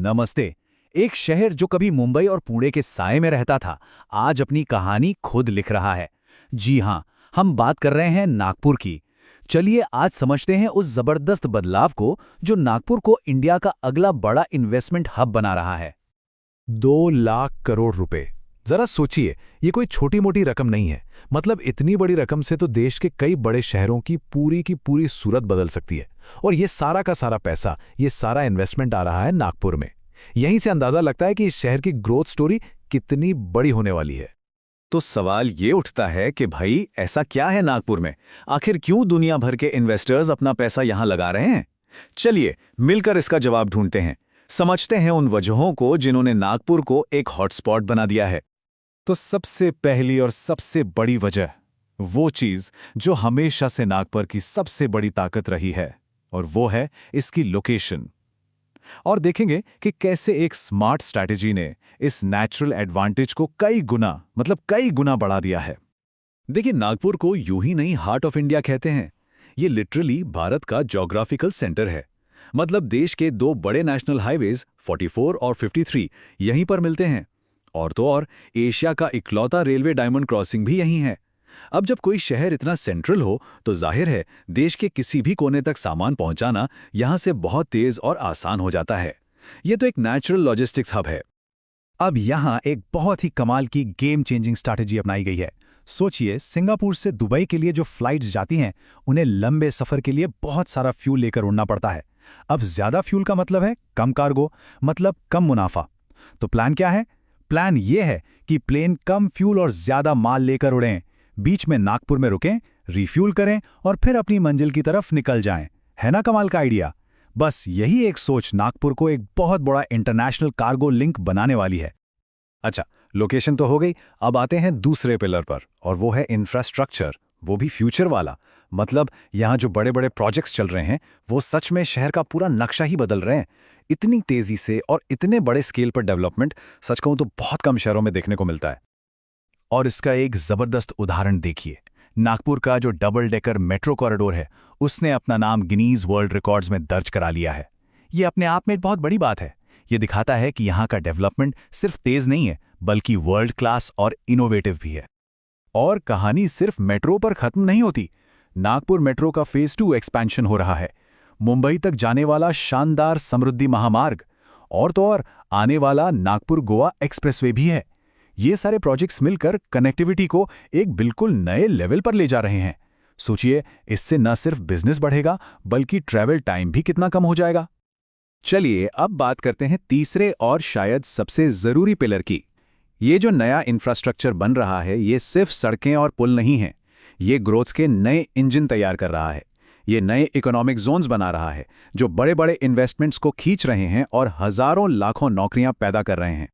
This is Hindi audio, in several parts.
नमस्ते। एक शहर जो कभी मुंबई और पुणे के साए में रहता था, आज अपनी कहानी खुद लिख रहा है। जी हाँ, हम बात कर रहे हैं नागपुर की। चलिए आज समझते हैं उस जबरदस्त बदलाव को जो नागपुर को इंडिया का अगला बड़ा इन्वेस्टमेंट हब बना रहा है। 2 लाख करोड़ रुपए। जरा सोचिए, ये कोई छोटी मोटी रकम नहीं है। मतलब इतनी बड़ी रकम से तो देश के कई बड़े शहरों की पूरी सूरत बदल सकती है। और ये सारा का सारा पैसा, ये सारा इन्वेस्टमेंट आ रहा है नागपुर में। यहीं से अंदाजा लगता है कि इस शहर की ग्रोथ स्टोरी कितनी बड़ी होने वाली है। तो सवाल ये उठता है कि भाई ऐसा क्या है नागपुर में? आखिर क्यों दुनिया भर के इन्वेस्टर्स अपना पैसा यहां लगा रहे हैं? चलिए मिलकर इसका जवाब ढूंढते हैं। समझते हैं उन वजहों को जिन्होंने नागपुर को एक हॉटस्पॉट बना दिया है। तो सबसे पहली और सबसे बड़ी वजह, वो चीज जो हमेशा से नागपुर की सबसे बड़ी ताकत रही है, और वो है इसकी लोकेशन। और देखेंगे कि कैसे एक स्मार्ट स्ट्रैटेजी ने इस नेचुरल एडवांटेज को कई गुना बढ़ा दिया है। देखिए, नागपुर को यूं ही नहीं हार्ट ऑफ इंडिया कहते हैं। ये लिटरली भारत का ज्योग्राफिकल सेंटर है। मतलब देश के दो बड़े नेशनल हाईवेज 44 और 53 यहीं पर मिलते हैं। और तो और एशिया का इकलौता रेलवे डायमंड क्रॉसिंग भी यहीं है। अब जब कोई शहर इतना सेंट्रल हो तो जाहिर है देश के किसी भी कोने तक सामान पहुंचाना यहां से बहुत तेज और आसान हो जाता है। ये तो एक नेचुरल लॉजिस्टिक्स हब है। अब यहाँ एक बहुत ही कमाल की गेम चेंजिंग स्ट्रैटेजी अपनाई गई है। सोचिए, सिंगापुर से दुबई के लिए जो फ्लाइट्स जाती हैं, उन्हें लंबे सफर के लिए बहुत सारा फ्यूल लेकर उड़ना पड़ता है। अब ज्यादा फ्यूल का मतलब है कम कार्गो, मतलब कम मुनाफा। तो प्लान क्या है? प्लान ये है कि प्लेन कम फ्यूल और ज्यादा माल लेकर उड़ें, बीच में नागपुर में रुकें, रिफ्यूल करें और फिर अपनी मंजिल की तरफ निकल जाएं। है ना कमाल का आइडिया? बस यही एक सोच नागपुर को एक बहुत बड़ा इंटरनेशनल कार्गो लिंक बनाने वाली है। अच्छा, लोकेशन तो हो गई। अब आते हैं दूसरे पिलर पर, और वो है इंफ्रास्ट्रक्चर, वो भी फ्यूचर वाला। मतलब यहाँ जो बड़े बड़े प्रोजेक्ट्स चल रहे हैं वो सच में शहर का पूरा नक्शा ही बदल रहे हैं। इतनी तेजी से और इतने बड़े स्केल पर डेवलपमेंट सच कहूँ तो बहुत कम शहरों में देखने को मिलता है। और इसका एक जबरदस्त उदाहरण देखिए। नागपुर का जो डबल डेकर मेट्रो कॉरिडोर है, उसने अपना नाम गिनीज वर्ल्ड रिकॉर्ड्स में दर्ज करा लिया है। ये अपने आप में बहुत बड़ी बात है। ये दिखाता है कि यहाँ का डेवलपमेंट सिर्फ तेज नहीं है, बल्कि वर्ल्ड क्लास और इनोवेटिव भी है। और कहानी सिर्फ मेट्रो पर खत्म नहीं होती। नागपुर मेट्रो का फेज 2 एक्सपेंशन हो रहा है। मुंबई तक जाने वाला शानदार समृद्धि महामार्ग, और तो और आने वाला नागपुर गोवा एक्सप्रेसवे भी है। ये सारे प्रोजेक्ट्स मिलकर कनेक्टिविटी को एक बिल्कुल नए लेवल पर ले जा रहे हैं। सोचिए, इससे न सिर्फ बिजनेस बढ़ेगा, बल्कि ट्रैवल टाइम भी कितना कम हो जाएगा। चलिए अब बात करते हैं तीसरे और शायद सबसे जरूरी पिलर की। ये जो नया इंफ्रास्ट्रक्चर बन रहा है, ये सिर्फ सड़कें और पुल नहीं हैं। ये ग्रोथ के नए इंजन तैयार कर रहा है। ये नए इकोनॉमिक जोन्स बना रहा है जो बड़े बड़े इन्वेस्टमेंट्स को खींच रहे हैं और हजारों लाखों नौकरियां पैदा कर रहे हैं।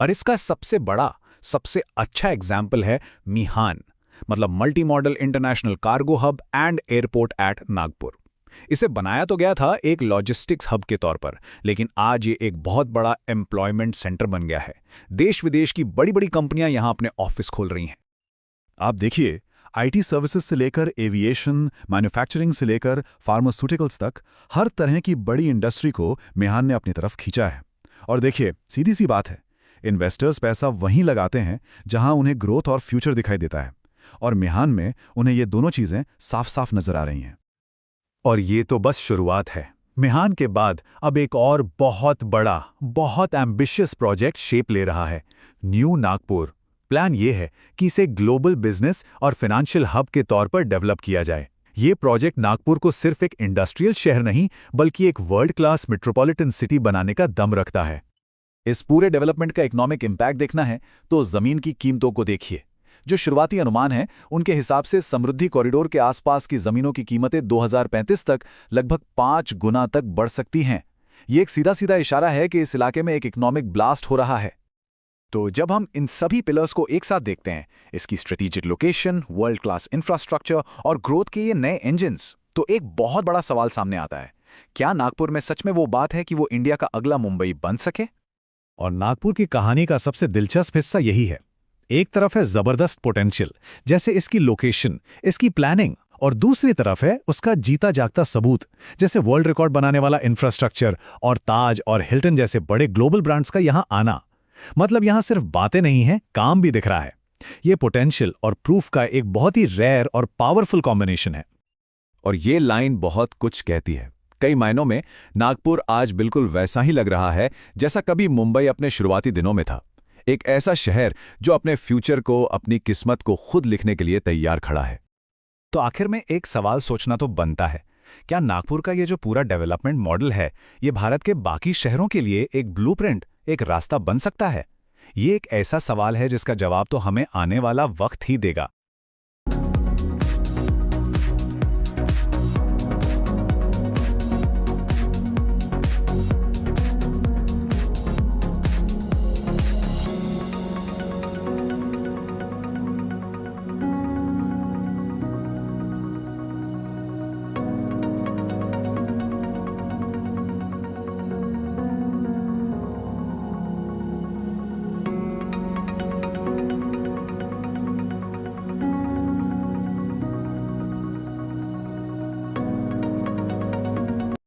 और इसका सबसे बड़ा, सबसे अच्छा एग्जाम्पल है मिहान, मतलब multi modal international cargo hub and airport at Nagpur. इसे बनाया तो गया था एक लॉजिस्टिक्स हब के तौर पर, लेकिन आज ये एक बहुत बड़ा एम्प्लॉयमेंट सेंटर बन गया है। देश विदेश की बड़ी बड़ी कंपनियां यहां अपने ऑफिस खोल रही हैं। आप देखिए, आईटी सर्विसेज से लेकर एविएशन, मैन्युफैक्चरिंग से लेकर फार्मास्यूटिकल्स तक हर तरह की बड़ी इंडस्ट्री को मिहान ने अपनी तरफ खींचा है। और देखिए, सीधी सी बात है, इन्वेस्टर्स पैसा वहीं लगाते हैं जहां उन्हें ग्रोथ और फ्यूचर दिखाई देता है, और मिहान में उन्हें ये दोनों चीजें साफ साफ नजर आ रही हैं। और ये तो बस शुरुआत है। मिहान के बाद अब एक और बहुत बड़ा, बहुत एम्बिशियस प्रोजेक्ट शेप ले रहा है, न्यू नागपुर। प्लान ये है कि इसे ग्लोबल बिजनेस और फाइनेंशियल हब के तौर पर डेवलप किया जाए। ये प्रोजेक्ट नागपुर को सिर्फ एक इंडस्ट्रियल शहर नहीं, बल्कि एक वर्ल्ड क्लास मेट्रोपॉलिटन सिटी बनाने का दम रखता है। इस पूरे डेवलपमेंट का इकोनॉमिक इंपैक्ट देखना है तो जमीन की कीमतों को देखिए। जो शुरुआती अनुमान है उनके हिसाब से समृद्धि कॉरिडोर के आसपास की जमीनों की कीमतें 2035 तक लगभग 5 गुना तक बढ़ सकती हैं। ये एक सीधा सीधा इशारा है कि इस इलाके में एक इकोनॉमिक ब्लास्ट हो रहा है। तो जब हम इन सभी पिलर्स को एक साथ देखते हैं, इसकी strategic location, world class infrastructure और ग्रोथ के ये नए इंजन्स, तो एक बहुत बड़ा सवाल सामने आता है। क्या नागपुर में सच में वो बात है कि वो इंडिया का अगला मुंबई बन सके? और नागपुर की कहानी का सबसे दिलचस्प हिस्सा यही है। एक तरफ है जबरदस्त पोटेंशियल, जैसे इसकी लोकेशन, इसकी प्लानिंग और दूसरी तरफ है उसका जीता जागता सबूत, जैसे वर्ल्ड रिकॉर्ड बनाने वाला इंफ्रास्ट्रक्चर और ताज और हिल्टन जैसे बड़े ग्लोबल ब्रांड्स का यहां आना। मतलब यहां सिर्फ बातें नहीं हैं, काम भी दिख रहा है। ये पोटेंशियल और प्रूफ का एक बहुत ही रेयर और पावरफुल कॉम्बिनेशन है। और ये लाइन बहुत कुछ कहती है। कई मायनों में नागपुर आज बिल्कुल वैसा ही लग रहा है जैसा कभी मुंबई अपने शुरुआती दिनों में था। एक ऐसा शहर जो अपने फ्यूचर को, अपनी किस्मत को खुद लिखने के लिए तैयार खड़ा है। तो आखिर में एक सवाल सोचना तो बनता है, क्या नागपुर का ये जो पूरा डेवलपमेंट मॉडल है, ये भारत के बाकी शहरों के लिए एक ब्लूप्रिंट, एक रास्ता बन सकता है? ये एक ऐसा सवाल है जिसका जवाब तो हमें आने वाला वक्त ही देगा।